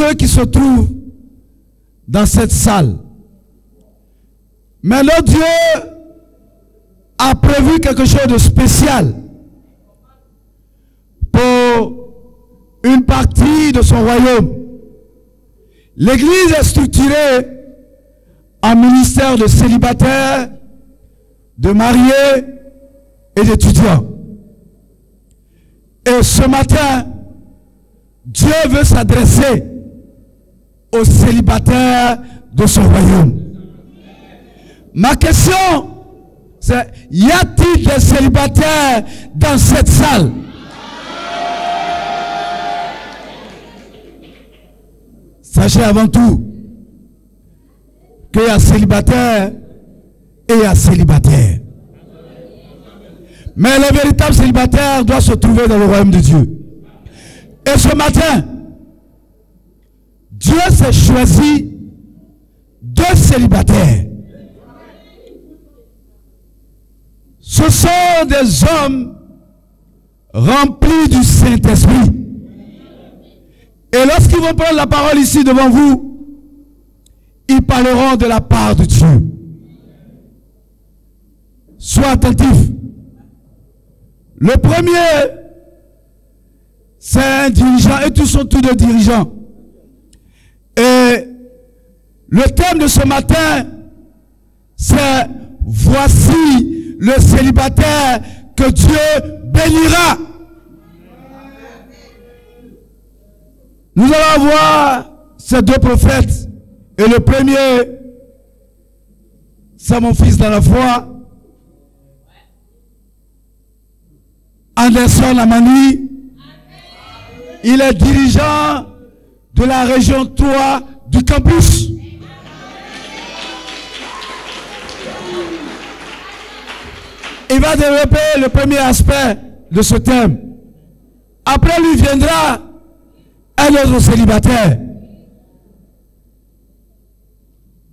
ceux qui se trouvent dans cette salle. Mais notre Dieu a prévu quelque chose de spécial pour une partie de son royaume. L'Église est structurée en ministère de célibataires, de mariés et d'étudiants. Et ce matin, Dieu veut s'adresser aux célibataires de son royaume. Ma question, c'est, y a-t-il des célibataires dans cette salle? Sachez avant tout qu'il y a célibataire et il y a célibataire. Mais le véritable célibataire doit se trouver dans le royaume de Dieu. Et ce matin, Dieu s'est choisi 2 célibataires. Ce sont des hommes remplis du Saint-Esprit. Et lorsqu'ils vont prendre la parole ici devant vous, ils parleront de la part de Dieu. Sois attentif. Le premier, c'est un dirigeant, et tous sont tous des dirigeants. Et le thème de ce matin, c'est « Voici le célibataire que Dieu bénira ». Nous allons voir ces 2 prophètes. Et le premier, c'est mon fils dans la foi, Anderson Amani. Il est dirigeant de la région 3 du campus. Il va développer le premier aspect de ce thème. Après lui viendra un autre célibataire.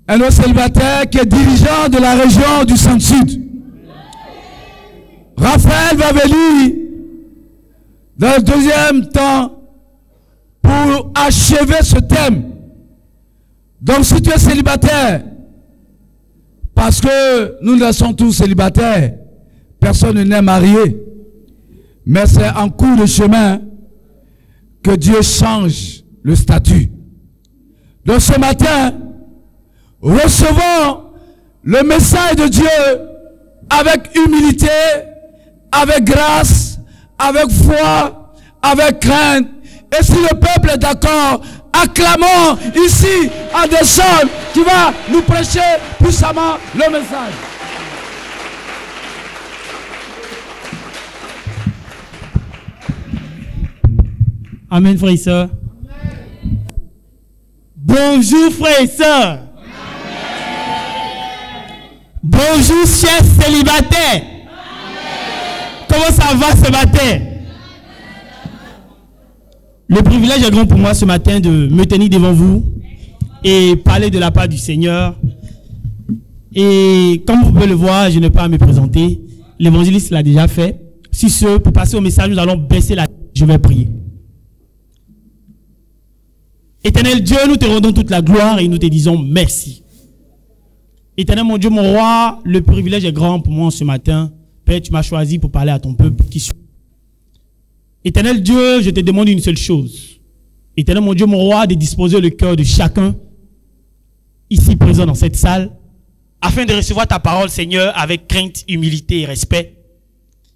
Un autre célibataire qui est dirigeant de la région du Centre-Sud. Raphaël va venir dans le deuxième temps pour achever ce thème. Donc si tu es célibataire, parce que nous sommes tous célibataires, personne n'est marié, mais c'est en cours de chemin que Dieu change le statut. Donc ce matin, recevons le message de Dieu avec humilité, avec grâce, avec foi, avec crainte. Et si le peuple est d'accord, acclamons ici Anderson qui va nous prêcher puissamment le message. Amen, frères et sœurs. Bonjour, frères et sœurs. Bonjour, chers célibataires. Comment ça va ce matin? Le privilège est grand pour moi ce matin de me tenir devant vous et parler de la part du Seigneur. Et comme vous pouvez le voir, je n'ai pas à me présenter. L'évangéliste l'a déjà fait. Si ce, pour passer au message, nous allons baisser la tête. Je vais prier. Éternel Dieu, nous te rendons toute la gloire et nous te disons merci. Éternel mon Dieu, mon roi, le privilège est grand pour moi ce matin. Père, tu m'as choisi pour parler à ton peuple qui suit. Éternel Dieu, je te demande une seule chose. Éternel mon Dieu, mon roi, de disposer le cœur de chacun ici présent dans cette salle, afin de recevoir ta parole, Seigneur, avec crainte, humilité et respect.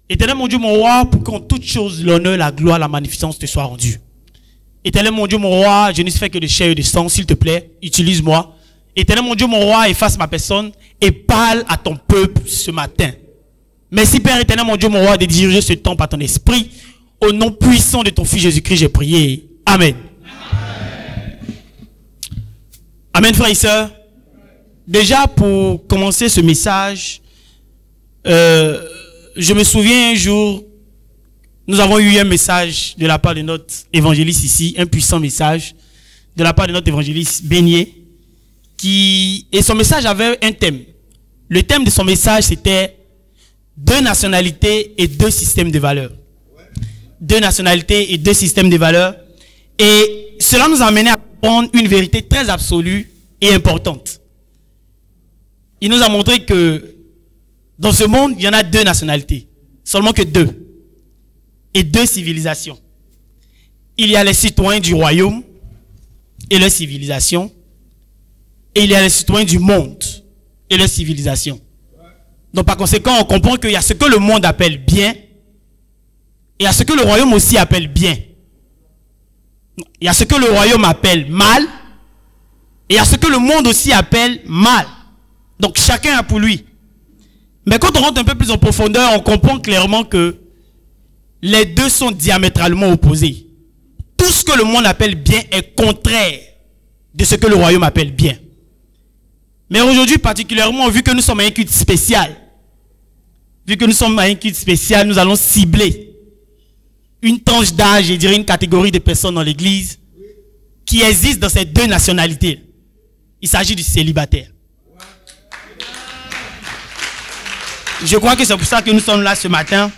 Éternel mon Dieu, mon roi, pour qu'en toute chose, l'honneur, la gloire, la magnificence te soient rendus. Éternel mon Dieu, mon roi, je ne fais que de chair et de sang, s'il te plaît, utilise-moi. Éternel mon Dieu, mon roi, efface ma personne et parle à ton peuple ce matin. Merci Père éternel, mon Dieu, mon roi, de diriger ce temps par ton esprit. Au nom puissant de ton Fils Jésus-Christ, j'ai prié. Amen. Amen, frères et sœurs. Déjà, pour commencer ce message, je me souviens un jour, nous avons eu un message de la part de notre évangéliste ici, un puissant message de la part de notre évangéliste Beignet, et son message avait un thème. Le thème de son message, c'était 2 nationalités et 2 systèmes de valeurs. 2 nationalités et 2 systèmes de valeurs. Et cela nous a amené à apprendre une vérité très absolue et importante. Il nous a montré que dans ce monde, il y en a 2 nationalités. Seulement que 2. Et 2 civilisations. Il y a les citoyens du royaume et leur civilisation. Et il y a les citoyens du monde et leur civilisation. Donc par conséquent, on comprend qu'il y a ce que le monde appelle bien et il y a ce que le royaume aussi appelle bien. Il y a ce que le royaume appelle mal et il y a ce que le monde aussi appelle mal. Donc chacun a pour lui. Mais quand on rentre un peu plus en profondeur, on comprend clairement que les 2 sont diamétralement opposés. Tout ce que le monde appelle bien est contraire de ce que le royaume appelle bien. Mais aujourd'hui, particulièrement, vu que nous sommes à un culte spécial, nous allons cibler une tranche d'âge, je dirais une catégorie de personnes dans l'église qui existent dans ces 2 nationalités. Il s'agit du célibataire. Je crois que c'est pour ça que nous sommes là ce matin.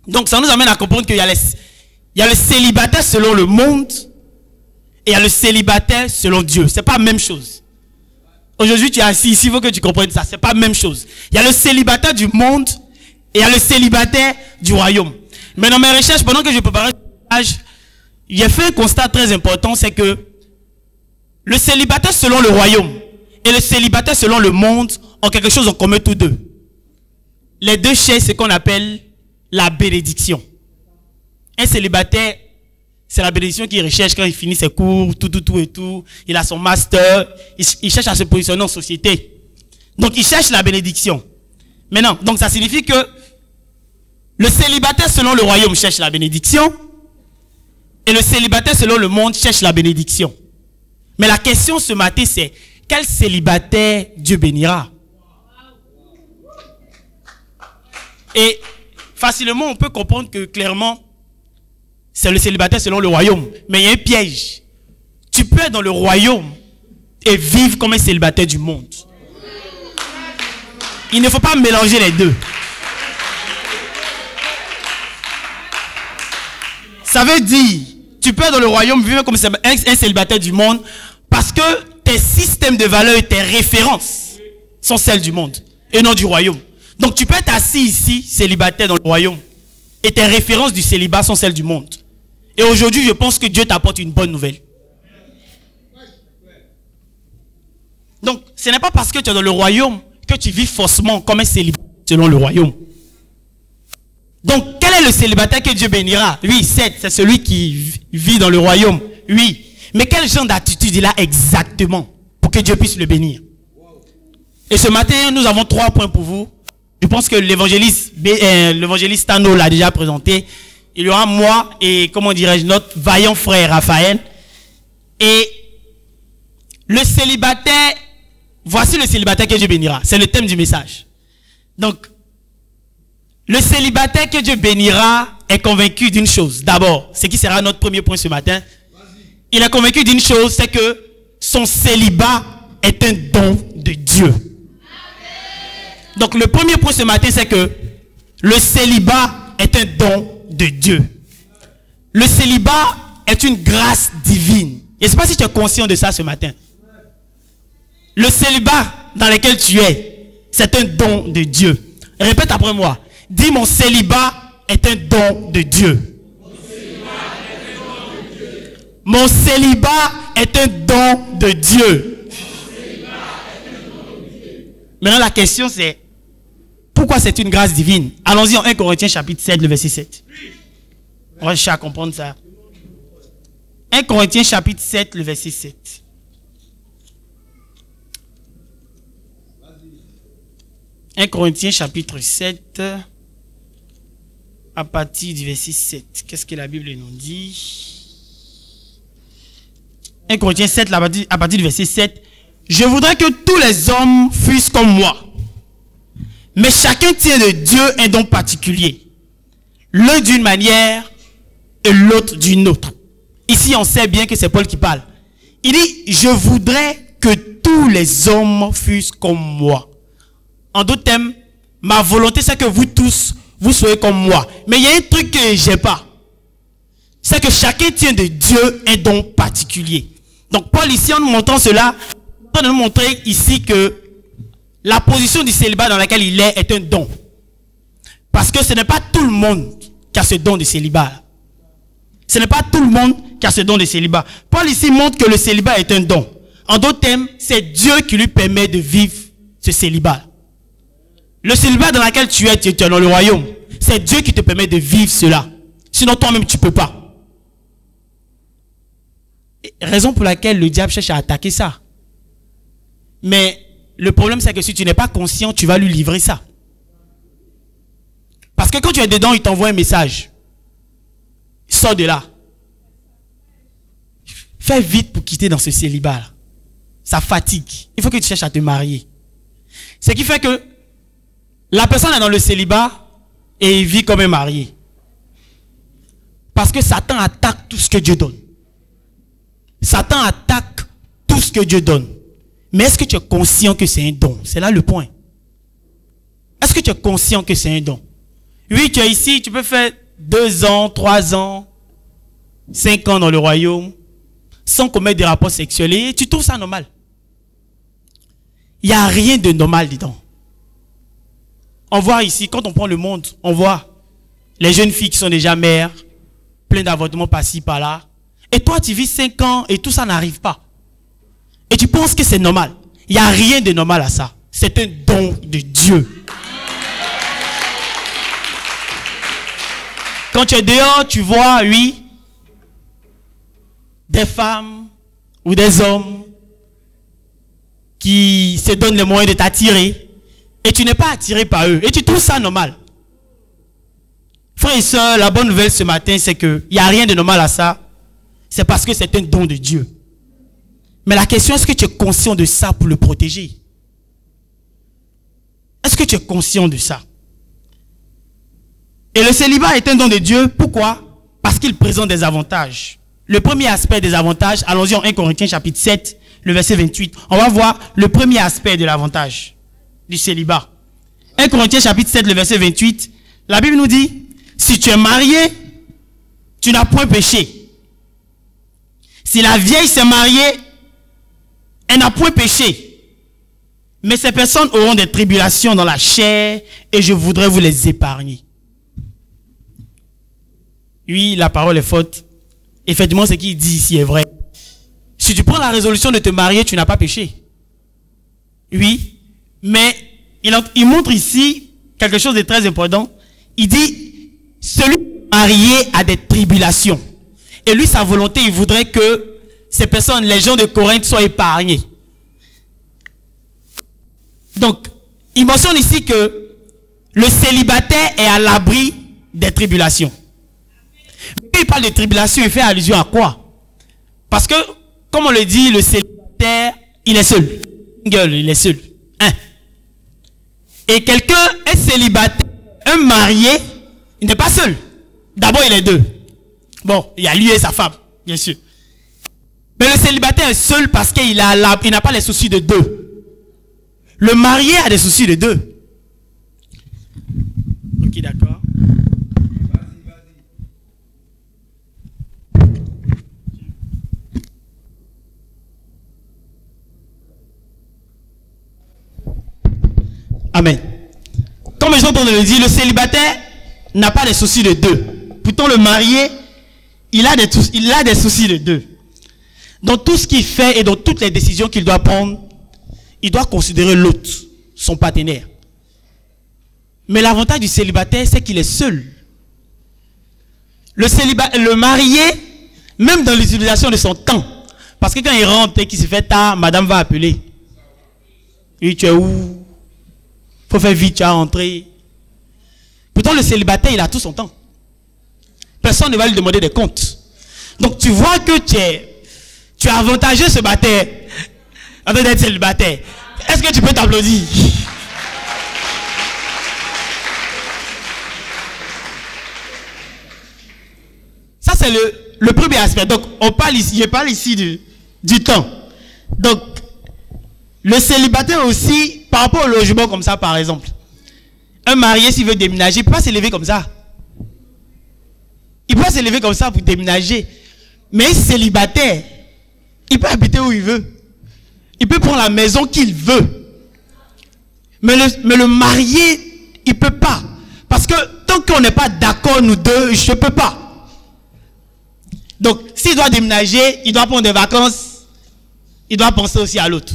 Donc ça nous amène à comprendre qu'il y a le célibataire selon le monde et il y a le célibataire selon Dieu. Ce n'est pas la même chose. Aujourd'hui tu es assis ici, il faut que tu comprennes ça. Ce n'est pas la même chose. Il y a le célibataire du monde et il y a le célibataire du royaume. Mais dans mes recherches, pendant que je préparais ce message, j'ai fait un constat très important, c'est que le célibataire selon le royaume et le célibataire selon le monde ont quelque chose en commun tous 2. Les 2 cherchent ce qu'on appelle la bénédiction. Un célibataire, c'est la bénédiction qu'il recherche quand il finit ses cours, tout et tout. Il a son master, il cherche à se positionner en société. Donc il cherche la bénédiction. Maintenant, donc ça signifie que le célibataire selon le royaume cherche la bénédiction et le célibataire selon le monde cherche la bénédiction. Mais la question ce matin c'est, quel célibataire Dieu bénira? Et facilement, on peut comprendre que clairement, c'est le célibataire selon le royaume. Mais il y a un piège. Tu peux être dans le royaume et vivre comme un célibataire du monde. Il ne faut pas mélanger les 2. Ça veut dire, tu peux être dans le royaume vivre comme un célibataire du monde parce que tes systèmes de valeurs et tes références sont celles du monde et non du royaume. Donc tu peux être assis ici, célibataire dans le royaume, et tes références du célibat sont celles du monde. Et aujourd'hui, je pense que Dieu t'apporte une bonne nouvelle. Donc, ce n'est pas parce que tu es dans le royaume que tu vis faussement comme un célibataire selon le royaume. Donc, quel est le célibataire que Dieu bénira? Oui, c'est celui qui vit dans le royaume. Oui. Mais quel genre d'attitude il a exactement pour que Dieu puisse le bénir? Et ce matin, nous avons 3 points pour vous. Je pense que l'évangéliste Tano l'a déjà présenté. Il y aura moi et, comment dirais-je, notre vaillant frère Raphaël. Et le célibataire, voici le célibataire que Dieu bénira. C'est le thème du message. Donc, le célibataire que Dieu bénira est convaincu d'une chose. D'abord, ce qui sera notre premier point ce matin. Il est convaincu d'une chose, c'est que son célibat est un don de Dieu. Donc le premier point ce matin, c'est que le célibat est un don de Dieu. Le célibat est une grâce divine. Je ne sais pas si tu es conscient de ça ce matin. Le célibat dans lequel tu es, c'est un don de Dieu. Répète après moi. Dis, mon célibat est un don de Dieu. Mon célibat est un don de Dieu. Maintenant la question c'est, pourquoi c'est une grâce divine? Allons-y en 1 Corinthiens chapitre 7, le verset 7. On va chercher à comprendre ça. 1 Corinthiens chapitre 7, le verset 7. « 1 Corinthiens chapitre 7, à partir du verset 7. Qu'est-ce que la Bible nous dit? 1 Corinthiens 7, à partir du verset 7. « Je voudrais que tous les hommes fussent comme moi. Mais chacun tient de Dieu un don particulier. L'un d'une manière et l'autre d'une autre. » Ici, on sait bien que c'est Paul qui parle. Il dit, je voudrais que tous les hommes fussent comme moi. En d'autres termes, ma volonté, c'est que vous tous, vous soyez comme moi. Mais il y a un truc que j'ai pas. C'est que chacun tient de Dieu un don particulier. Donc Paul ici, en nous montrant cela, il va nous montrer ici que la position du célibat dans laquelle il est un don. Parce que ce n'est pas tout le monde qui a ce don de célibat. Ce n'est pas tout le monde qui a ce don de célibat. Paul ici montre que le célibat est un don. En d'autres termes, c'est Dieu qui lui permet de vivre ce célibat. Le célibat dans lequel tu es dans le royaume, c'est Dieu qui te permet de vivre cela. Sinon toi-même tu ne peux pas. Raison pour laquelle le diable cherche à attaquer ça. Mais le problème c'est que si tu n'es pas conscient, tu vas lui livrer ça. Parce que quand tu es dedans, il t'envoie un message. Sors de là. Fais vite pour quitter dans ce célibat. Ça fatigue. Il faut que tu cherches à te marier. Ce qui fait que la personne est dans le célibat et il vit comme un marié. Parce que Satan attaque tout ce que Dieu donne. Satan attaque tout ce que Dieu donne. Mais est-ce que tu es conscient que c'est un don? C'est là le point. Est-ce que tu es conscient que c'est un don? Oui, tu es ici, tu peux faire 2 ans, 3 ans, 5 ans dans le royaume, sans commettre des rapports sexuels. Et tu trouves ça normal. Il n'y a rien de normal dedans. On voit ici, quand on prend le monde, on voit les jeunes filles qui sont déjà mères, plein d'avortements par-ci, par-là. Et toi, tu vis 5 ans et tout ça n'arrive pas. Et tu penses que c'est normal. Il n'y a rien de normal à ça. C'est un don de Dieu. Quand tu es dehors, tu vois, oui, des femmes ou des hommes qui se donnent les moyens de t'attirer et tu n'es pas attiré par eux et tu trouves ça normal. Frères et sœurs, la bonne nouvelle ce matin, c'est qu'il n'y a rien de normal à ça. C'est parce que c'est un don de Dieu. Mais la question, est-ce que tu es conscient de ça pour le protéger? Est-ce que tu es conscient de ça? Et le célibat est un don de Dieu. Pourquoi? Parce qu'il présente des avantages. Le premier aspect des avantages, allons-y en 1 Corinthiens chapitre 7, le verset 28. On va voir le premier aspect de l'avantage du célibat. 1 Corinthiens chapitre 7, le verset 28. La Bible nous dit, si tu es marié, tu n'as point péché. Si la vieille s'est mariée, elle n'a point péché. Mais ces personnes auront des tribulations dans la chair et je voudrais vous les épargner. Oui, la parole est forte. Effectivement, ce qu'il dit ici est vrai. Si tu prends la résolution de te marier, tu n'as pas péché. Oui, mais il montre ici quelque chose de très important. Il dit, celui marié a des tribulations. Et lui, sa volonté, il voudrait que ces personnes, les gens de Corinthe, soient épargnés. Donc, il mentionne ici que le célibataire est à l'abri des tribulations. Quand il parle de tribulation, il fait allusion à quoi? Parce que, comme on le dit, le célibataire, il est seul. Il est seul. Et quelqu'un est célibataire, un marié, il n'est pas seul. D'abord, il est 2. Bon, il y a lui et sa femme, bien sûr. Mais le célibataire est seul parce qu'il n'a pas les soucis de 2. Le marié a des soucis de 2. Ok, d'accord. Amen. Comme les autres le dit, le célibataire n'a pas des soucis de 2. Pourtant, le marié, il a des soucis de 2. Dans tout ce qu'il fait et dans toutes les décisions qu'il doit prendre, il doit considérer l'autre, son partenaire. Mais l'avantage du célibataire, c'est qu'il est seul. Le marié, même dans l'utilisation de son temps, parce que quand il rentre et qu'il se fait tard, madame va appeler. Et tu es où? Faut faire vite, tu as rentré. Pourtant, le célibataire, il a tout son temps. Personne ne va lui demander des comptes. Donc, tu vois que tu es avantageux ce matin en train d'être célibataire. Est-ce que tu peux t'applaudir? Ça, c'est le premier aspect. Donc, je parle ici du temps. Donc, le célibataire aussi, par rapport au logement comme ça, par exemple. Un marié, s'il veut déménager, il ne peut pas s'élever comme ça. Il peut pas s'élever comme ça pour déménager. Mais un célibataire, Il peut habiter où il veut. Il peut prendre la maison qu'il veut. Mais le marié, il ne peut pas. Parce que tant qu'on n'est pas d'accord, nous deux, je ne peux pas. Donc, s'il doit déménager, il doit prendre des vacances, il doit penser aussi à l'autre.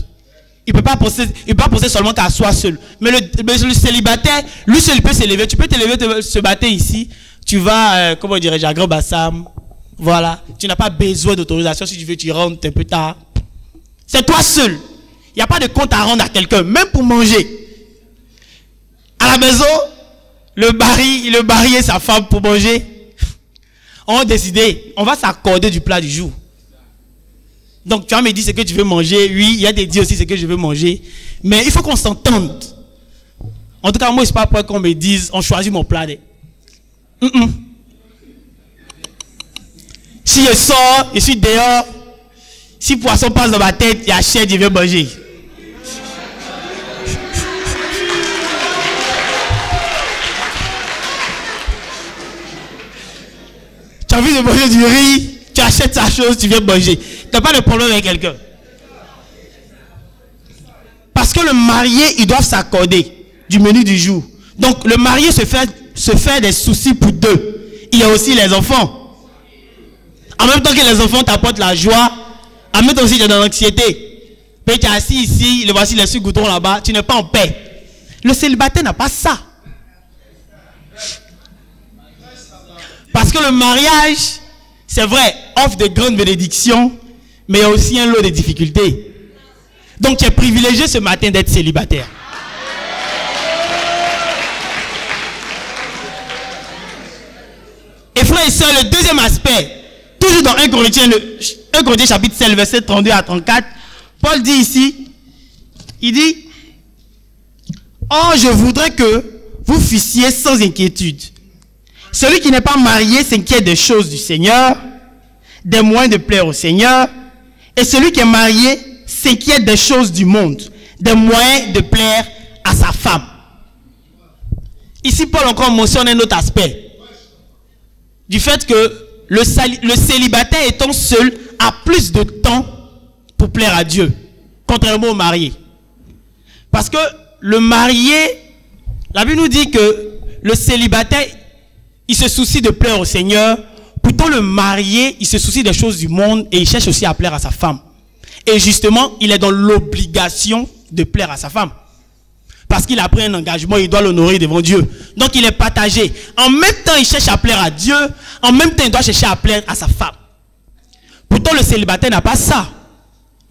Il ne peut pas penser seulement qu'à soi seul. Mais le célibataire, lui seul, il peut s'élever. Tu peux t'élever ce matin ici. Tu vas, comment dirais-je, à Grand Bassam. Voilà. Tu n'as pas besoin d'autorisation. Si tu veux, tu rentres un peu tard. C'est toi seul. Il n'y a pas de compte à rendre à quelqu'un, même pour manger. À la maison, le mari et sa femme pour manger ont décidé, on va s'accorder du plat du jour. Donc tu vas me dire ce que tu veux manger. Oui, il y a des dit aussi ce que je veux manger. Mais il faut qu'on s'entende. En tout cas, moi, je ne suis pas prêt qu'on me dise, on choisit mon plat. Si je sors, je suis dehors. Si poisson passe dans ma tête, il y a chair, je vais manger. Tu as envie de manger du riz, tu achètes sa chose, tu viens manger. Tu n'as pas de problème avec quelqu'un. Parce que le marié, ils doivent s'accorder du menu du jour. Donc le marié se fait des soucis pour deux. Il y a aussi les enfants. En même temps que les enfants t'apportent la joie, en même temps aussi tu es dans l'anxiété. Puis tu es assis ici, le voici les sous-goutons là-bas, tu n'es pas en paix. Le célibataire n'a pas ça. Parce que le mariage, c'est vrai, offre de grandes bénédictions, mais il y a aussi un lot de difficultés. Donc tu es privilégié ce matin d'être célibataire. Et frères et sœurs, le deuxième aspect, toujours dans 1 Corinthiens chapitre 7, verset 32 à 34, Paul dit ici, il dit, « Oh, je voudrais que vous fussiez sans inquiétude. Celui qui n'est pas marié s'inquiète des choses du Seigneur, des moyens de plaire au Seigneur, et celui qui est marié s'inquiète des choses du monde, des moyens de plaire à sa femme. » Ici, Paul encore mentionne un autre aspect, du fait que le célibataire étant seul a plus de temps pour plaire à Dieu, contrairement au marié. Parce que le marié, la Bible nous dit que le célibataire, il se soucie de plaire au Seigneur. Pourtant, le marié, il se soucie des choses du monde et il cherche aussi à plaire à sa femme. Et justement, il est dans l'obligation de plaire à sa femme. Parce qu'il a pris un engagement, il doit l'honorer devant Dieu. Donc, il est partagé. En même temps, il cherche à plaire à Dieu. En même temps, il doit chercher à plaire à sa femme. Pourtant, le célibataire n'a pas ça.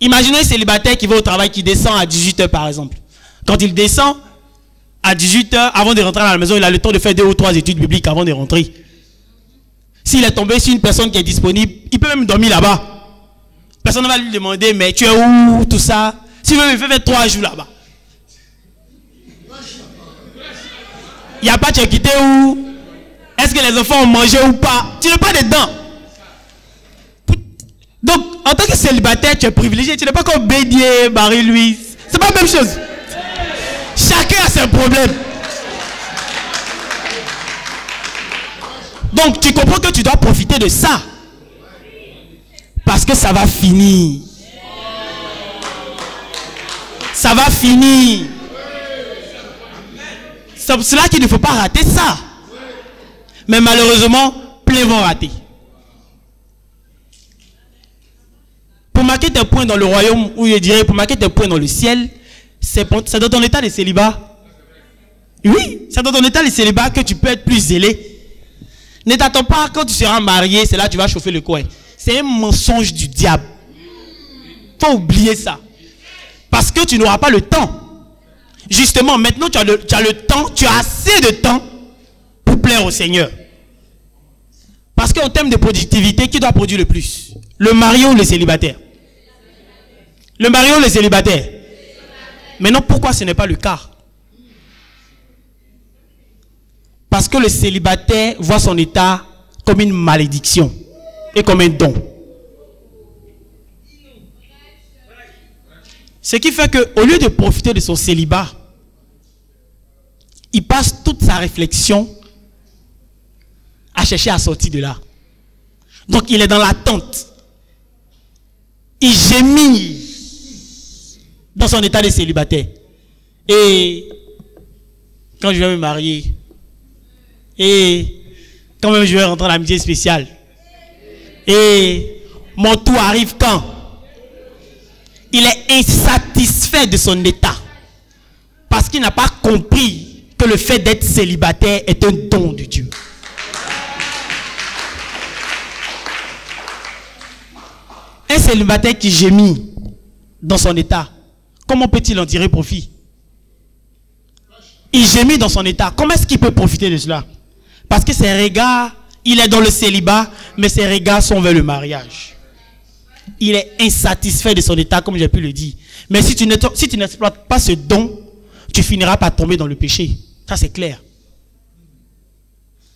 Imaginez un célibataire qui va au travail, qui descend à 18h par exemple. Quand il descend à 18h, avant de rentrer à la maison, il a le temps de faire 2 ou 3 études bibliques avant de rentrer. S'il est tombé sur une personne qui est disponible, il peut même dormir là-bas. Personne ne va lui demander, mais tu es où, tout ça. S'il veut, il fait faire 3 jours là-bas. Il n'y a pas, tu es quitté où? Est-ce que les enfants ont mangé ou pas? Tu n'es pas dedans. Donc, en tant que célibataire, tu es privilégié. Tu n'es pas comme Bédier, Marie-Louise. C'est pas la même chose. Chacun a ses problèmes. Donc, tu comprends que tu dois profiter de ça. Parce que ça va finir. Ça va finir. C'est pour cela qu'il ne faut pas rater ça. Mais malheureusement, plein vont rater. Pour marquer tes points dans le royaume, ou je dirais pour marquer tes points dans le ciel, c'est dans ton état de célibat. Oui, c'est dans ton état de célibat que tu peux être plus zélé. Ne t'attends pas quand tu seras marié, c'est là que tu vas chauffer le coin. C'est un mensonge du diable. Il faut oublier ça. Parce que tu n'auras pas le temps. Justement, maintenant tu as le temps, tu as assez de temps pour plaire au Seigneur. Parce qu'en termes de productivité, qui doit produire le plus? Le marié ou le célibataire? Le marié ou le célibataire? Maintenant, pourquoi ce n'est pas le cas? Parce que le célibataire voit son état comme une malédiction et comme un don. Ce qui fait qu'au lieu de profiter de son célibat, il passe toute sa réflexion à chercher à sortir de là. Donc il est dans l'attente. il gémit dans son état de célibataire. Et quand je vais me marier, et quand même je vais rentrer dans l'amitié spéciale, et mon tour arrive quand? Il est insatisfait de son état. Parce qu'il n'a pas compris que le fait d'être célibataire est un don de Dieu. Un célibataire qui gémit dans son état, comment peut-il en tirer profit? Il gémit dans son état. Comment est-ce qu'il peut profiter de cela? Parce que ses regards, il est dans le célibat, mais ses regards sont vers le mariage. Il est insatisfait de son état, comme j'ai pu le dire. Mais si tu n'exploites pas ce don, tu finiras par tomber dans le péché. Ça, c'est clair.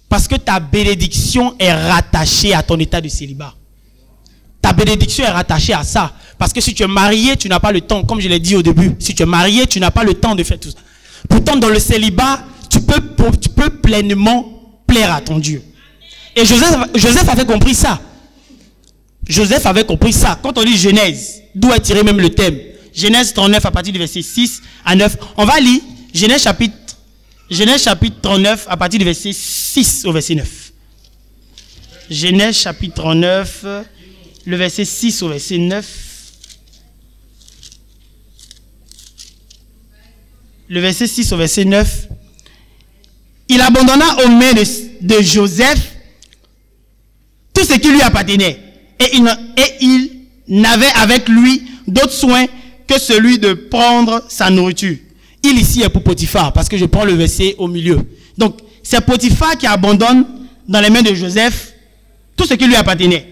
Parce que ta bénédiction est rattachée à ton état de célibat. Ta bénédiction est rattachée à ça. Parce que si tu es marié, tu n'as pas le temps. Comme je l'ai dit au début, si tu es marié, tu n'as pas le temps de faire tout ça. Pourtant, dans le célibat, tu peux pleinement plaire à ton Dieu. Et Joseph avait compris ça. Joseph avait compris ça. Quand on lit Genèse, d'où est tiré même le thème. Genèse 39 à partir du verset 6 à 9. On va lire Genèse chapitre 39 à partir du verset 6 au verset 9. Genèse chapitre 39, le verset 6 au verset 9. Le verset 6 au verset 9. Il abandonna aux mains de Joseph tout ce qui lui appartenait. Et il n'avait avec lui d'autres soins que celui de prendre sa nourriture. Il ici est pour Potiphar, parce que je prends le verset au milieu. Donc, c'est Potiphar qui abandonne dans les mains de Joseph tout ce qui lui appartenait.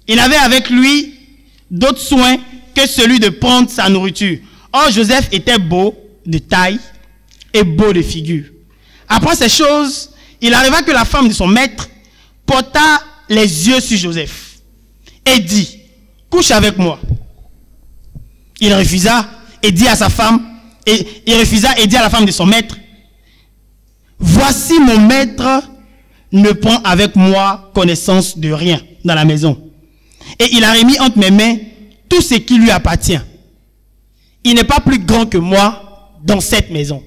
Il avait avec lui d'autres soins que celui de prendre sa nourriture. Or, Joseph était beau de taille et beau de figure. Après ces choses, il arriva que la femme de son maître porta les yeux sur Joseph et dit, couche avec moi. Il refusa et dit à sa femme, il refusa et dit à la femme de son maître, voici mon maître ne prend avec moi connaissance de rien dans la maison. Et il a remis entre mes mains tout ce qui lui appartient. Il n'est pas plus grand que moi dans cette maison.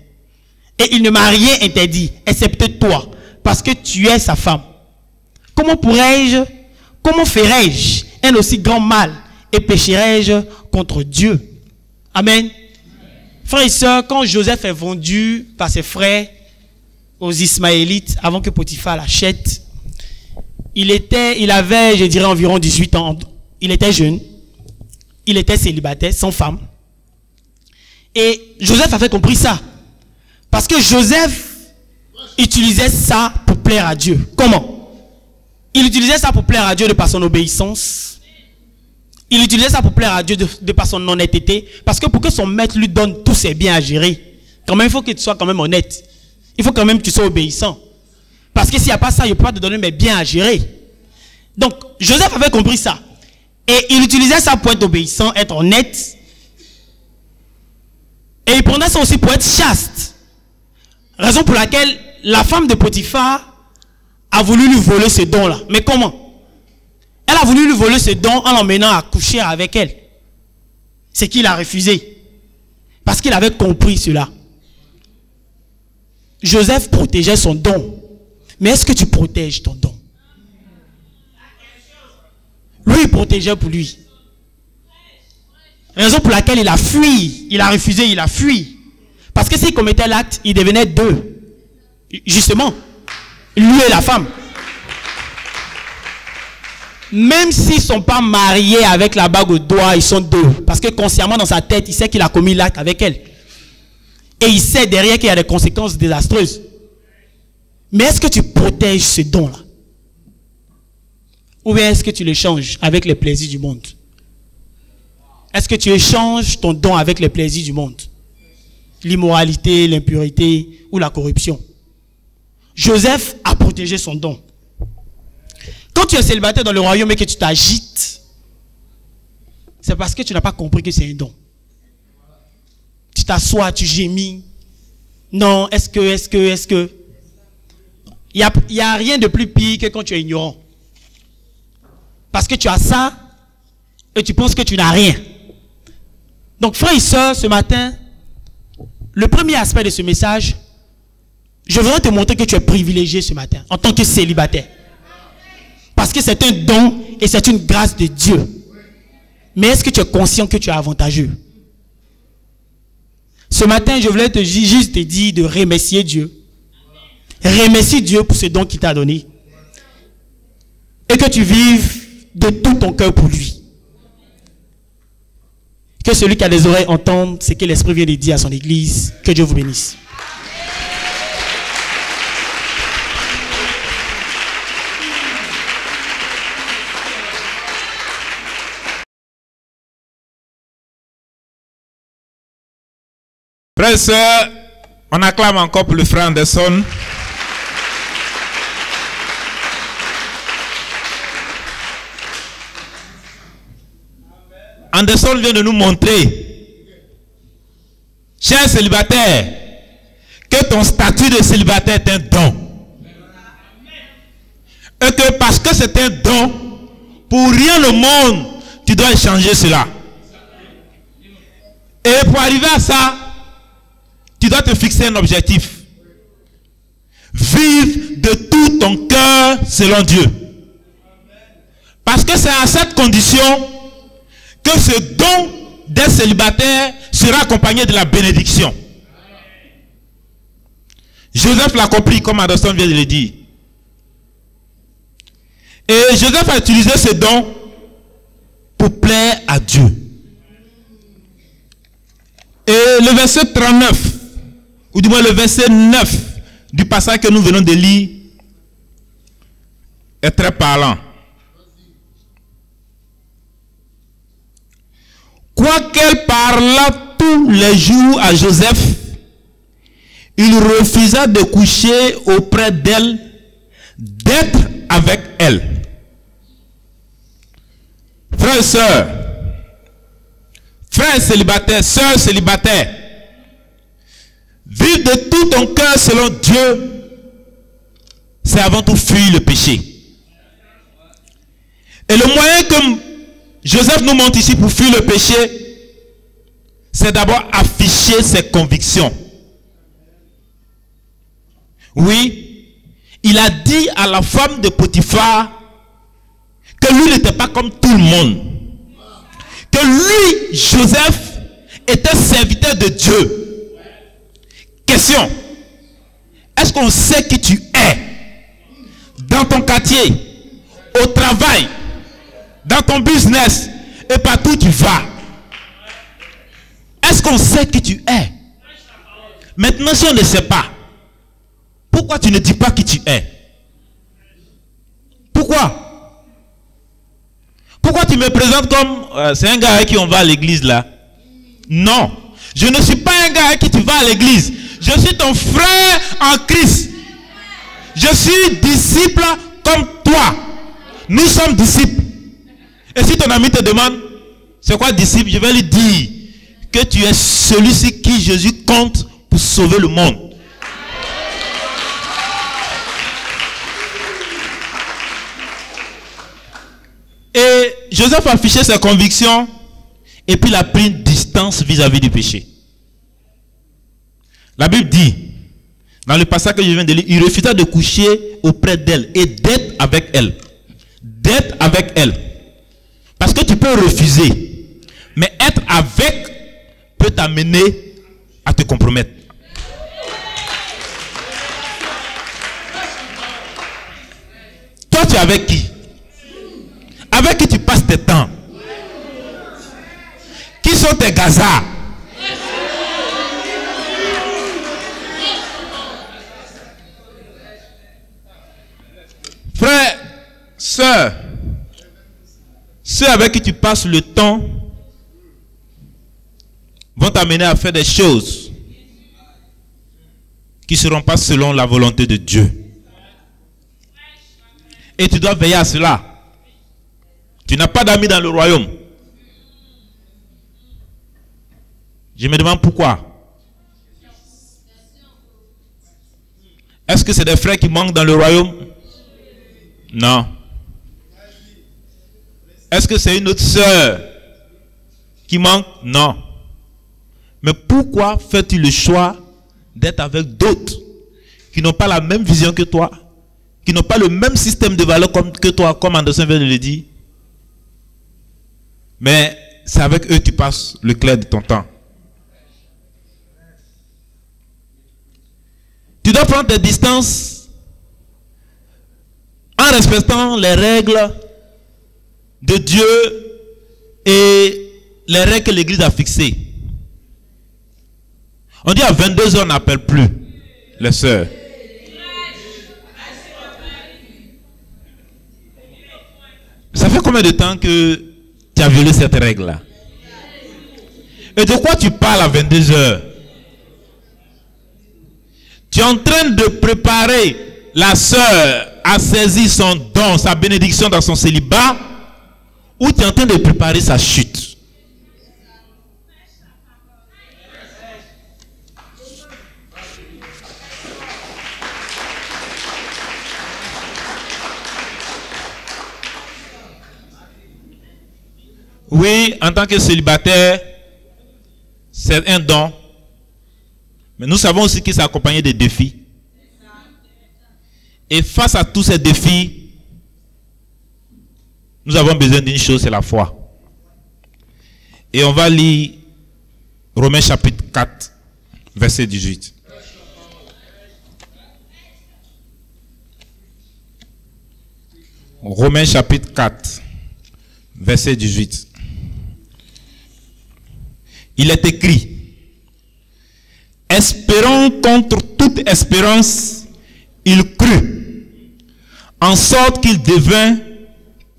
Et il ne m'a rien interdit, excepté toi, parce que tu es sa femme. Comment ferais-je un aussi grand mal et pécherais-je contre Dieu? Amen. Frères et sœurs, quand Joseph est vendu par ses frères aux Ismaélites, avant que Potiphar l'achète, il avait, je dirais, environ 18 ans. Il était jeune. Il était célibataire, sans femme. Et Joseph avait compris ça. Parce que Joseph utilisait ça pour plaire à Dieu. Comment? Il utilisait ça pour plaire à Dieu de par son obéissance. Il utilisait ça pour plaire à Dieu de par son honnêteté. Parce que pour que son maître lui donne tous ses biens à gérer, quand même, il faut que tu sois quand même honnête. Il faut quand même que tu sois obéissant. Parce que s'il n'y a pas ça, je ne peux pas te donner mes biens à gérer. Donc, Joseph avait compris ça. Et il utilisait ça pour être obéissant, être honnête. Et il prenait ça aussi pour être chaste. Raison pour laquelle la femme de Potiphar a voulu lui voler ce don-là. Mais comment? Elle a voulu lui voler ce don en l'emmenant à coucher avec elle. C'est qu'il a refusé. Parce qu'il avait compris cela. Joseph protégeait son don. Mais est-ce que tu protèges ton don? Lui, il protégeait pour lui. Raison pour laquelle il a fui. Il a refusé, il a fui. Parce que s'il commettait l'acte, il devenait deux. Justement, lui et la femme. Même s'ils ne sont pas mariés avec la bague au doigt, ils sont deux. Parce que consciemment dans sa tête, il sait qu'il a commis l'acte avec elle. Et il sait derrière qu'il y a des conséquences désastreuses. Mais est-ce que tu protèges ce don-là? Ou bien est-ce que tu l'échanges avec les plaisirs du monde? Est-ce que tu échanges ton don avec les plaisirs du monde? L'immoralité, l'impurité ou la corruption. Joseph a protégé son don. Quand tu es célibataire dans le royaume et que tu t'agites, c'est parce que tu n'as pas compris que c'est un don. Tu t'assois, tu gémis. Non, est-ce que... Il n'y a rien de plus pire que quand tu es ignorant. Parce que tu as ça et tu penses que tu n'as rien. Donc frères et sœurs, ce matin, le premier aspect de ce message, je voudrais te montrer que tu es privilégié ce matin en tant que célibataire. Parce que c'est un don et c'est une grâce de Dieu. Mais est-ce que tu es conscient que tu es avantageux? Ce matin, je voulais juste te dire de remercier Dieu. Remercie Dieu pour ce don qu'il t'a donné. Et que tu vives de tout ton cœur pour lui. Que celui qui a des oreilles entende ce que l'Esprit vient de dire à son église. Que Dieu vous bénisse. Frères et sœurs, on acclame encore pour le frère Anderson. Anderson vient de nous montrer, cher célibataire, que ton statut de célibataire est un don. Et que parce que c'est un don, pour rien au monde, tu dois échanger cela. Et pour arriver à ça, tu dois te fixer un objectif. Vive de tout ton cœur selon Dieu. Parce que c'est à cette condition que ce don des célibataires sera accompagné de la bénédiction. Joseph l'a compris, comme Anderson vient de le dire. Et Joseph a utilisé ce don pour plaire à Dieu. Et le verset 39, ou du moins le verset 9 du passage que nous venons de lire, est très parlant. Quoiqu'elle parla tous les jours à Joseph, il refusa de coucher auprès d'elle, d'être avec elle. Frères et sœurs, frères célibataires, sœurs célibataires, vivre de tout ton cœur selon Dieu, c'est avant tout fuir le péché. Et le moyen que Joseph nous montre ici pour fuir le péché, c'est d'abord afficher ses convictions. Oui, il a dit à la femme de Potiphar que lui n'était pas comme tout le monde. Que lui, Joseph, était serviteur de Dieu. Question, est-ce qu'on sait qui tu es? Dans ton quartier, au travail, dans ton business et partout où tu vas. Est-ce qu'on sait qui tu es? Maintenant, si on ne sait pas, pourquoi tu ne dis pas qui tu es? Pourquoi? Pourquoi tu me présentes comme c'est un gars avec qui on va à l'église là? Non, je ne suis pas un gars avec qui tu vas à l'église. Je suis ton frère en Christ. Je suis disciple comme toi. Nous sommes disciples. Et si ton ami te demande, c'est quoi disciple? Je vais lui dire que tu es celui-ci qui Jésus compte pour sauver le monde. Et Joseph a affiché ses convictions et puis il a pris une distance vis-à-vis du péché. La Bible dit, dans le passage que je viens de lire, il refusa de coucher auprès d'elle et d'être avec elle. D'être avec elle. Parce que tu peux refuser, mais être avec peut t'amener à te compromettre. Toi, tu es avec qui? Avec qui tu passes tes temps? Qui sont tes gazards? Frères, sœurs, ceux avec qui tu passes le temps vont t'amener à faire des choses qui ne seront pas selon la volonté de Dieu. Et tu dois veiller à cela. Tu n'as pas d'amis dans le royaume. Je me demande pourquoi. Est-ce que c'est des frères qui manquent dans le royaume? Non. Est-ce que c'est une autre sœur qui manque? Non. Mais pourquoi fais-tu le choix d'être avec d'autres qui n'ont pas la même vision que toi, qui n'ont pas le même système de valeurs que toi, comme Anderson vient de le dire? Mais c'est avec eux que tu passes le clair de ton temps. Tu dois prendre tes distances en respectant les règles de Dieu et les règles que l'Église a fixées. On dit à 22h, on n'appelle plus les sœurs. Ça fait combien de temps que tu as violé cette règle-là? Et de quoi tu parles à 22h? Tu es en train de préparer la sœur à saisir son don, sa bénédiction dans son célibat, ou tu es en train de préparer sa chute? Oui, en tant que célibataire, c'est un don. Mais nous savons aussi qu'il s'est accompagné des défis. Et face à tous ces défis, nous avons besoin d'une chose, c'est la foi. Et on va lire Romains chapitre 4, verset 18. Romains chapitre 4, verset 18. Il est écrit: espérant contre toute espérance, il crut, en sorte qu'il devint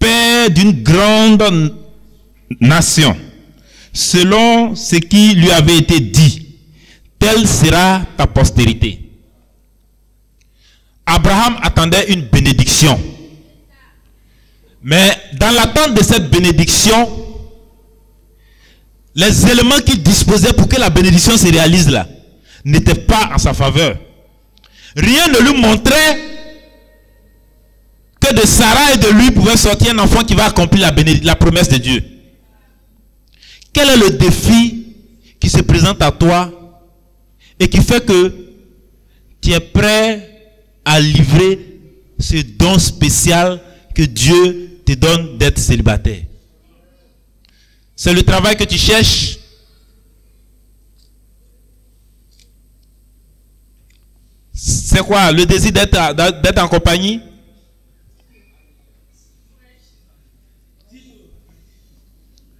père d'une grande nation, selon ce qui lui avait été dit, telle sera ta postérité. Abraham attendait une bénédiction, mais dans l'attente de cette bénédiction, les éléments qu'il disposait pour que la bénédiction se réalise là n'étaient pas en sa faveur. Rien ne lui montrait que de Sarah et de lui pouvait sortir un enfant qui va accomplir la promesse de Dieu. Quel est le défi qui se présente à toi et qui fait que tu es prêt à livrer ce don spécial que Dieu te donne d'être célibataire? C'est le travail que tu cherches? C'est quoi? Le désir d'être en compagnie?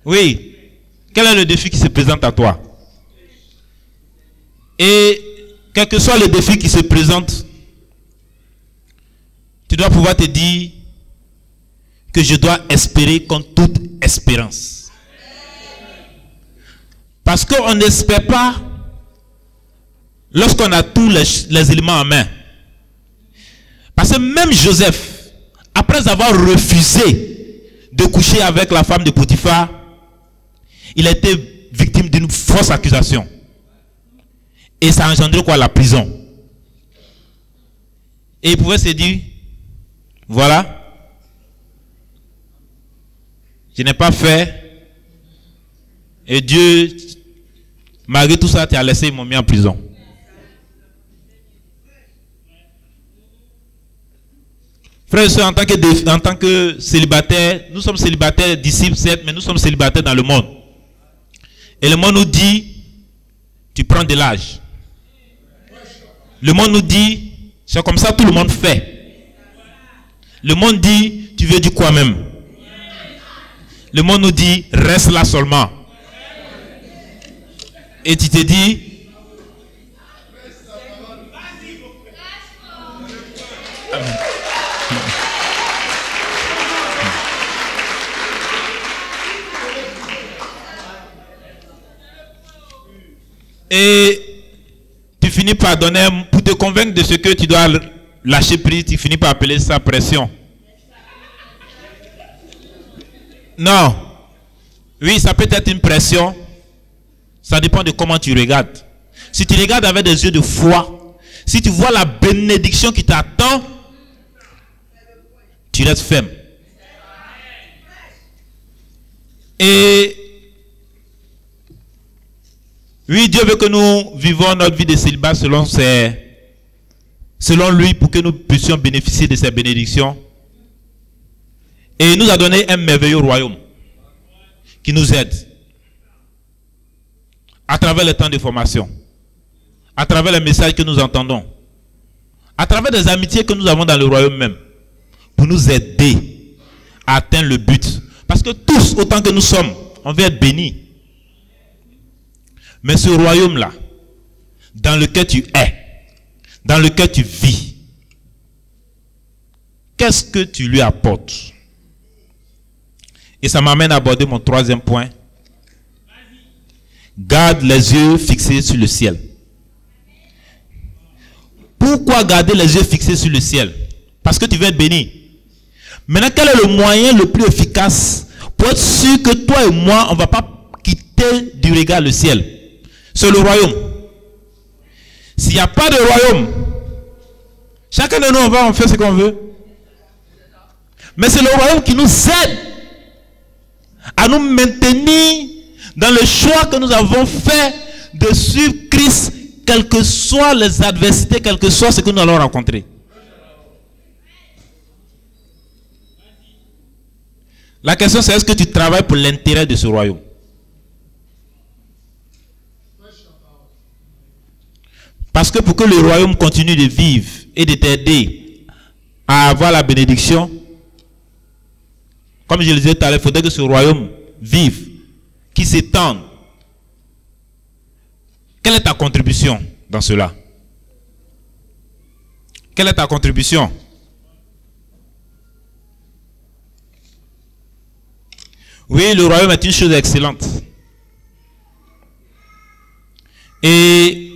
Oui. Quel est le défi qui se présente à toi? Et quel que soit le défi qui se présente, tu dois pouvoir te dire que je dois espérer contre toute espérance. Parce qu'on n'espère pas lorsqu'on a tous les éléments en main. Parce que même Joseph, après avoir refusé de coucher avec la femme de Potiphar, il a été victime d'une fausse accusation. Et ça a engendré quoi? La prison. Et il pouvait se dire, voilà, je n'ai pas fait. Et Dieu, malgré tout ça, tu as laissé, ils m'ont mis en prison. Frères et sœurs, en tant que célibataires, nous sommes célibataires, disciples, certes, mais nous sommes célibataires dans le monde. Et le monde nous dit, tu prends de l'âge. Le monde nous dit, c'est comme ça tout le monde fait. Le monde dit, tu veux du quoi même. Le monde nous dit, reste là seulement. Et tu te dis, et tu finis par donner, pour te convaincre de ce que tu dois lâcher prise, tu finis par appeler ça pression. Non. Oui, ça peut être une pression. Ça dépend de comment tu regardes. Si tu regardes avec des yeux de foi, si tu vois la bénédiction qui t'attend, tu restes ferme. Et oui, Dieu veut que nous vivons notre vie de célibat selon lui, pour que nous puissions bénéficier de ses bénédictions. Et il nous a donné un merveilleux royaume qui nous aide à travers le temps de formation, à travers les messages que nous entendons, à travers des amitiés que nous avons dans le royaume même, pour nous aider à atteindre le but. Parce que tous, autant que nous sommes, on veut être bénis. Mais ce royaume-là, dans lequel tu es, dans lequel tu vis, qu'est-ce que tu lui apportes? Et ça m'amène à aborder mon troisième point. Garde les yeux fixés sur le ciel. Pourquoi garder les yeux fixés sur le ciel? Parce que tu veux être béni. Maintenant, quel est le moyen le plus efficace pour être sûr que toi et moi, on ne va pas quitter du regard le ciel? C'est le royaume. S'il n'y a pas de royaume, chacun de nous, on fait ce qu'on veut. Mais c'est le royaume qui nous aide à nous maintenir dans le choix que nous avons fait de suivre Christ, quelles que soient les adversités, quel que soit ce que nous allons rencontrer. La question c'est, est-ce que tu travailles pour l'intérêt de ce royaume? Parce que pour que le royaume continue de vivre et de t'aider à avoir la bénédiction, comme je le disais tout à l'heure, il faudrait que ce royaume vive, qu'il s'étende. Quelle est ta contribution dans cela? Quelle est ta contribution? Oui, le royaume est une chose excellente. Et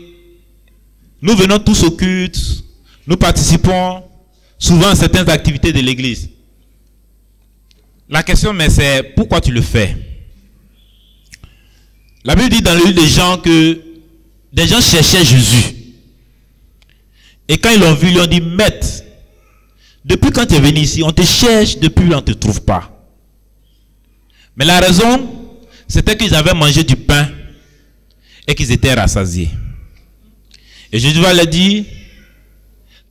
nous venons tous au culte, nous participons souvent à certaines activités de l'église. La question, mais c'est pourquoi tu le fais? La Bible dit dans le livre des gens que des gens cherchaient Jésus. Et quand ils l'ont vu, ils lui ont dit, Maître, depuis quand tu es venu ici, on te cherche, depuis là on ne te trouve pas. Mais la raison, c'était qu'ils avaient mangé du pain et qu'ils étaient rassasiés. Et Jésus va leur dire,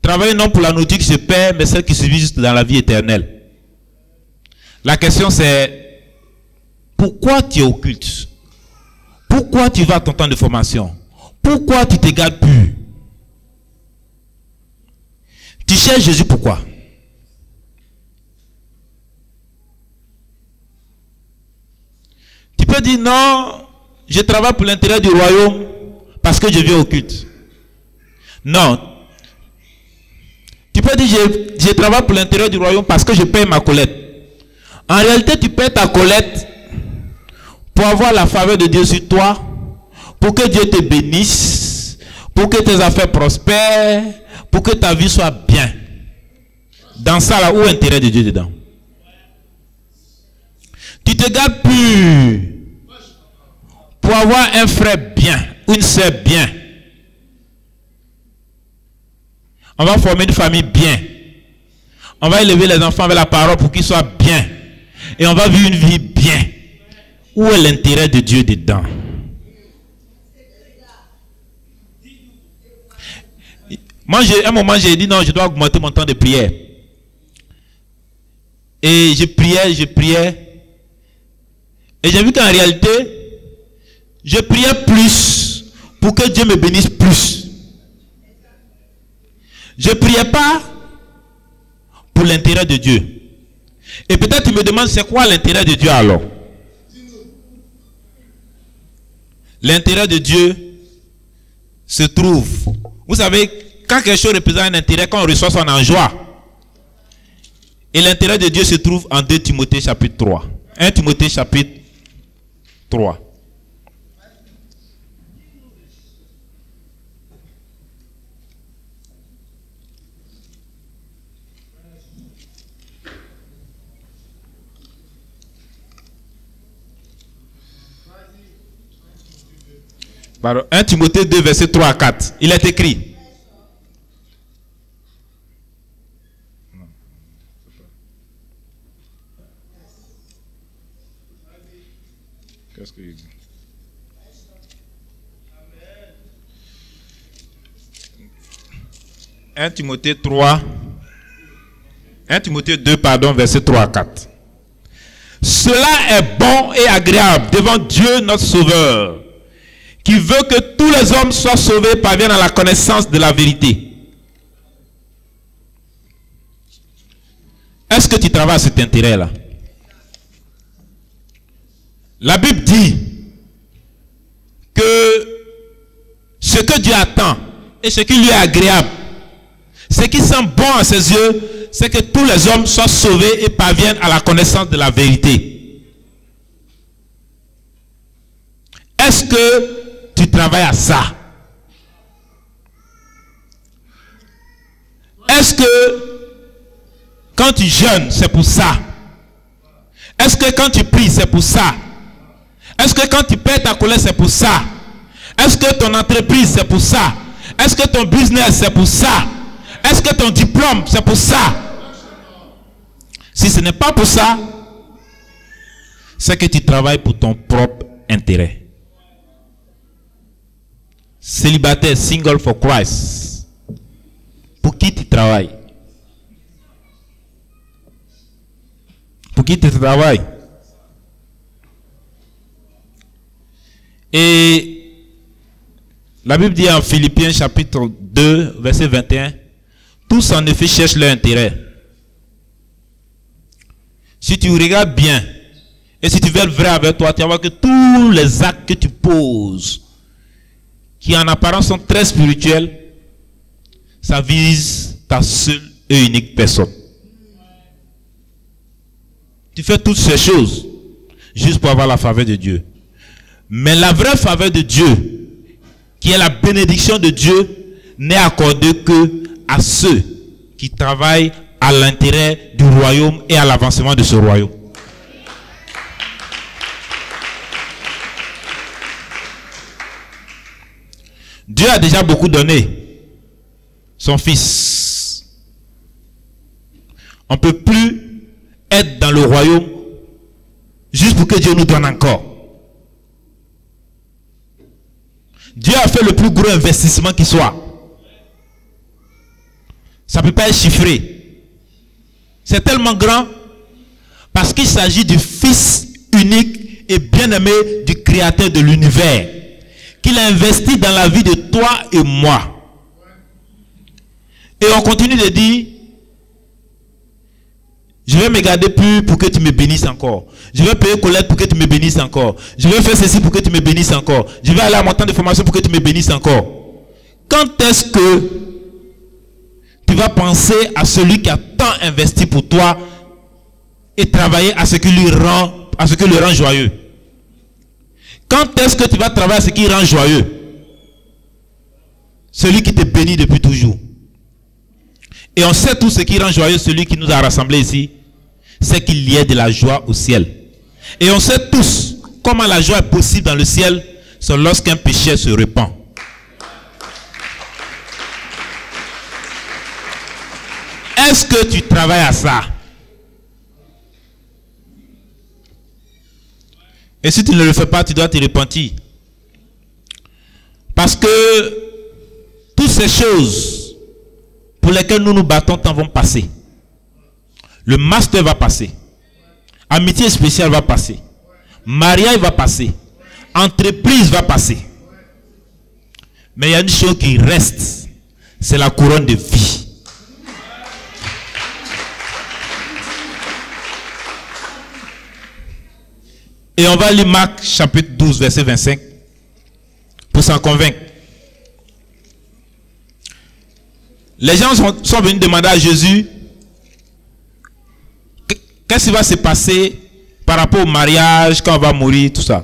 travaillez non pour la nourriture qui se perd, mais celle qui se vit juste dans la vie éternelle. La question c'est, pourquoi tu es au culte? Pourquoi tu vas à ton temps de formation? Pourquoi tu te gardes pur? Tu cherches Jésus pourquoi? Tu peux dire non, je travaille pour l'intérêt du royaume parce que je viens au culte. Non. Tu peux dire je travaille pour l'intérêt du royaume parce que je paye ma collecte. En réalité, tu payes ta collecte pour avoir la faveur de Dieu sur toi, pour que Dieu te bénisse, pour que tes affaires prospèrent, pour que ta vie soit bien. Dans ça, là, où est l'intérêt de Dieu dedans? Tu te gardes pur pour avoir un frère bien, une sœur bien. On va former une famille bien. On va élever les enfants avec la parole pour qu'ils soient bien. Et on va vivre une vie bien. Où est l'intérêt de Dieu dedans? Moi, à un moment, j'ai dit non, je dois augmenter mon temps de prière. Et je priais. Et j'ai vu qu'en réalité, je priais plus pour que Dieu me bénisse plus. Je ne priais pas pour l'intérêt de Dieu. Et peut-être tu me demandes c'est quoi l'intérêt de Dieu alors? L'intérêt de Dieu se trouve. Vous savez, quand quelque chose représente un intérêt, quand on reçoit son en joie. Et l'intérêt de Dieu se trouve en 2 Timothée chapitre 3. 1 Timothée chapitre 3. Pardon, 1 Timothée 2, verset 3 à 4. Il est écrit. Est-ce que... 1 Timothée 3, 1 Timothée 2, pardon, versets 3 à 4. Cela est bon et agréable devant Dieu notre Sauveur, qui veut que tous les hommes soient sauvés et parviennent à la connaissance de la vérité. Est-ce que tu travailles à cet intérêt-là? La Bible dit que ce que Dieu attend et ce qui lui est agréable, ce qui sent bon à ses yeux, c'est que tous les hommes soient sauvés et parviennent à la connaissance de la vérité. Est-ce que tu travailles à ça? Est-ce que quand tu jeûnes, c'est pour ça? Est-ce que quand tu pries, c'est pour ça? Est-ce que quand tu perds ta colère, c'est pour ça? Est-ce que ton entreprise, c'est pour ça? Est-ce que ton business, c'est pour ça? Est-ce que ton diplôme, c'est pour ça? Si ce n'est pas pour ça, c'est que tu travailles pour ton propre intérêt. Célibataire, single for Christ. Pour qui tu travailles? Pour qui tu travailles? Et la Bible dit en Philippiens chapitre 2, verset 21, tous en effet cherchent leur intérêt. Si tu regardes bien, et si tu veux être vrai avec toi, tu vas voir que tous les actes que tu poses, qui en apparence sont très spirituels, ça vise ta seule et unique personne. Tu fais toutes ces choses juste pour avoir la faveur de Dieu. Mais la vraie faveur de Dieu, qui est la bénédiction de Dieu, n'est accordée que à ceux qui travaillent à l'intérêt du royaume et à l'avancement de ce royaume. Dieu a déjà beaucoup donné. Son Fils. On ne peut plus être dans le royaume juste pour que Dieu nous donne encore. Dieu a fait le plus gros investissement qui soit. Ça ne peut pas être chiffré. C'est tellement grand parce qu'il s'agit du Fils unique et bien-aimé du Créateur de l'univers, qu'il a investi dans la vie de toi et moi. Et on continue de dire, je vais me garder plus pour que tu me bénisses encore. Je vais payer Colette pour que tu me bénisses encore. Je vais faire ceci pour que tu me bénisses encore. Je vais aller à mon temps de formation pour que tu me bénisses encore. Quand est-ce que tu vas penser à celui qui a tant investi pour toi et travailler à ce qui lui rend, le rend joyeux? Quand est-ce que tu vas travailler à ce qui rend joyeux? Celui qui te bénit depuis toujours. Et on sait tout ce qui rend joyeux celui qui nous a rassemblés ici, c'est qu'il y ait de la joie au ciel. Et on sait tous comment la joie est possible dans le ciel, c'est lorsqu'un péché se répand. Est-ce que tu travailles à ça? Et si tu ne le fais pas, tu dois te repentir. Parce que toutes ces choses pour lesquelles nous nous battons tant vont passer. Le master va passer. Amitié spéciale va passer. Mariage va passer. Entreprise va passer. Mais il y a une chose qui reste. C'est la couronne de vie. Et on va lire Marc chapitre 12 verset 25 pour s'en convaincre. Les gens sont venus demander à Jésus qu'est-ce qui va se passer par rapport au mariage, quand on va mourir, tout ça.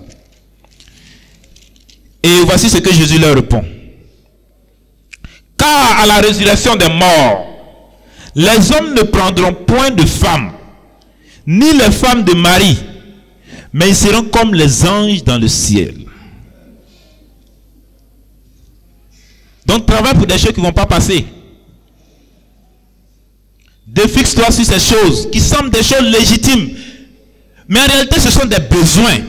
Et voici ce que Jésus leur répond. Car à la résurrection des morts, les hommes ne prendront point de femmes, ni les femmes de Marie, mais ils seront comme les anges dans le ciel. Donc travaille pour des choses qui ne vont pas passer. Défixe-toi sur ces choses qui semblent des choses légitimes. Mais en réalité, ce sont des besoins.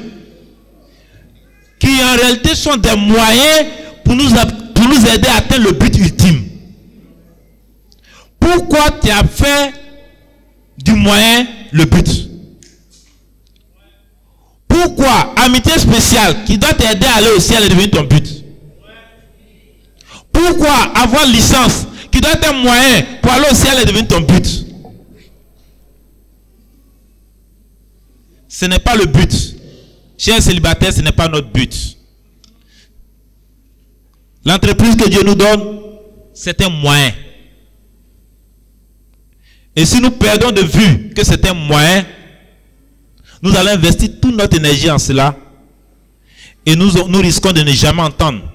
qui en réalité sont des moyens pour nous aider à atteindre le but ultime. Pourquoi tu as fait du moyen le but? Pourquoi amitié spéciale qui doit t'aider à aller au ciel est devenue ton but? Pourquoi avoir licence qui doit être un moyen pour aller au ciel est devenu ton but? Ce n'est pas le but. Chers célibataires, ce n'est pas notre but. L'entreprise que Dieu nous donne, c'est un moyen. Et si nous perdons de vue que c'est un moyen, nous allons investir toute notre énergie en cela et nous risquons de ne jamais entendre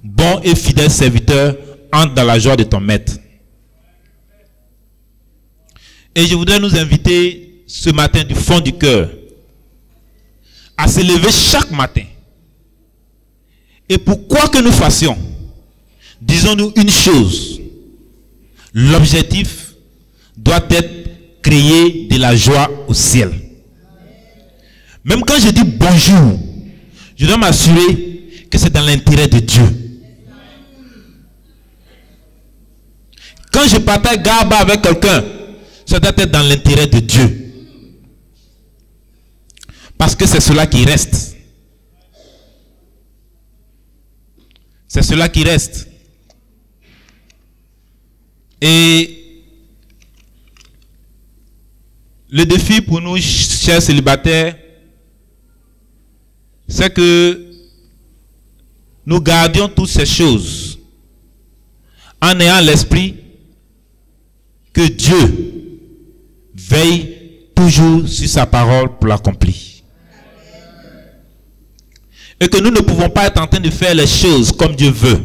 bon et fidèle serviteur, entre dans la joie de ton maître. Et je voudrais nous inviter ce matin du fond du cœur à se lever chaque matin. Et pour quoi que nous fassions, disons-nous une chose: l'objectif doit être créer de la joie au ciel. Même quand je dis bonjour, je dois m'assurer que c'est dans l'intérêt de Dieu. Quand je partage garba avec quelqu'un, ça doit être dans l'intérêt de Dieu. Parce que c'est cela qui reste. C'est cela qui reste. Et le défi pour nous, chers célibataires, c'est que nous gardions toutes ces choses en ayant l'esprit que Dieu veille toujours sur sa parole pour l'accomplir. Et que nous ne pouvons pas être en train de faire les choses comme Dieu veut.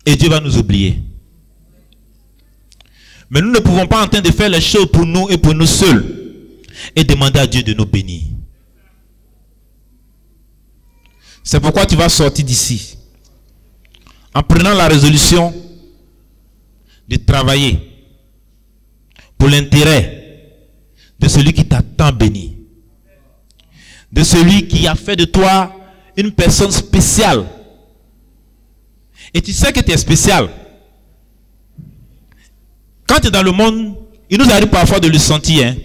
Et Dieu va nous oublier. Mais nous ne pouvons pas en train de faire les choses pour nous et pour nous seuls et demander à Dieu de nous bénir. C'est pourquoi tu vas sortir d'ici en prenant la résolution de travailler pour l'intérêt de celui qui t'a tant béni, de celui qui a fait de toi une personne spéciale. Et tu sais que tu es spécial. Quand tu es dans le monde, il nous arrive parfois de le sentir. Hein.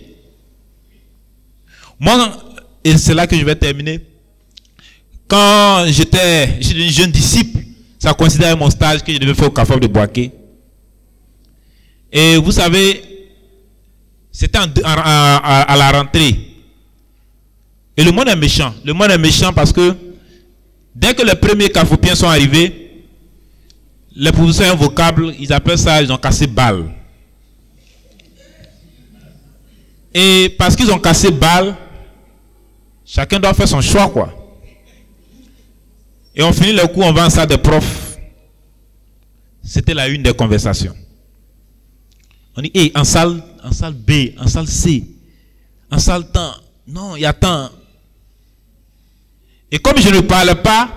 Moi, et c'est là que je vais terminer. Quand j'étais un jeune disciple, ça coïncidait avec mon stage que je devais faire au CAFOB de Boaké. Et vous savez, c'était à la rentrée. Et le monde est méchant. Le monde est méchant parce que dès que les premiers cafopiens sont arrivés, les professeurs invocables, ils appellent ça, ils ont cassé balle. Et parce qu'ils ont cassé balle, chacun doit faire son choix, quoi. Et on finit le coup, on va en salle des profs. C'était la une des conversations. On dit, hey, en salle B, en salle C, en salle temps. Non, il y a temps. Et comme je ne parle pas,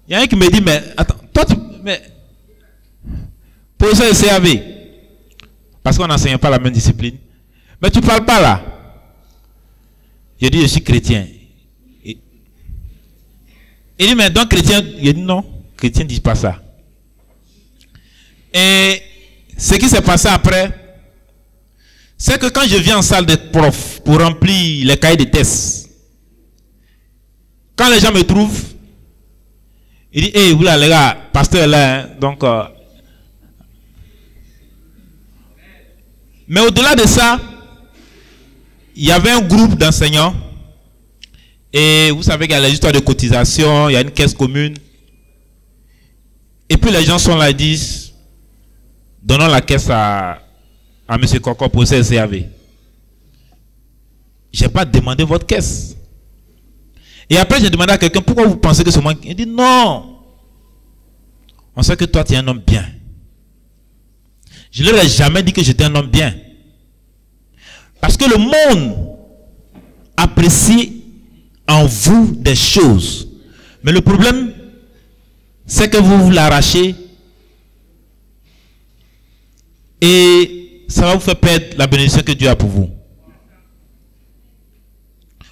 il y a un qui me dit, mais attends, toi, mais professeur de CAV, parce qu'on n'enseigne pas la même discipline, mais tu ne parles pas là. J'ai dit, je suis chrétien. Il dit, mais donc chrétien, il dit non, chrétien ne dit pas ça. Et ce qui s'est passé après, c'est que quand je viens en salle de prof pour remplir les cahiers de tests, quand les gens me trouvent, ils disent, hey, vous là, les gars, pasteur est là, hein, donc... Mais au-delà de ça, il y avait un groupe d'enseignants. Et vous savez qu'il y a les histoires de cotisation, il y a une caisse commune. Et puis les gens sont là et disent, donnons la caisse à M. Coco pour CCAV. Je n'ai pas demandé votre caisse. Et après j'ai demandé à quelqu'un, pourquoi vous pensez que c'est moi? Il dit non. On sait que toi tu es un homme bien. Je ne leur ai jamais dit que j'étais un homme bien. Parce que le monde apprécie en vous des choses. Mais le problème, c'est que vous l'arrachez et ça va vous faire perdre la bénédiction que Dieu a pour vous.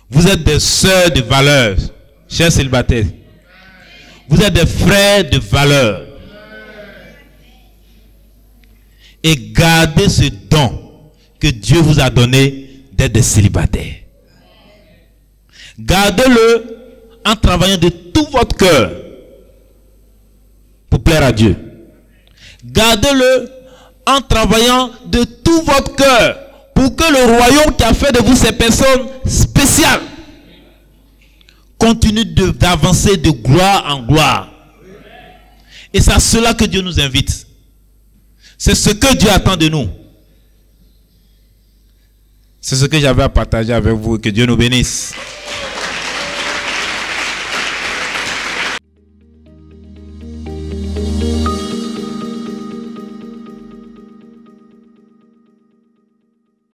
Vous êtes des sœurs de valeur, chers célibataires. Vous êtes des frères de valeur. Et gardez ce don que Dieu vous a donné d'être des célibataires. Gardez-le en travaillant de tout votre cœur pour plaire à Dieu. Gardez-le en travaillant de tout votre cœur pour que le royaume qui a fait de vous ces personnes spéciales continue d'avancer de gloire en gloire. Et c'est à cela que Dieu nous invite. C'est ce que Dieu attend de nous. C'est ce que j'avais à partager avec vous. Que Dieu nous bénisse.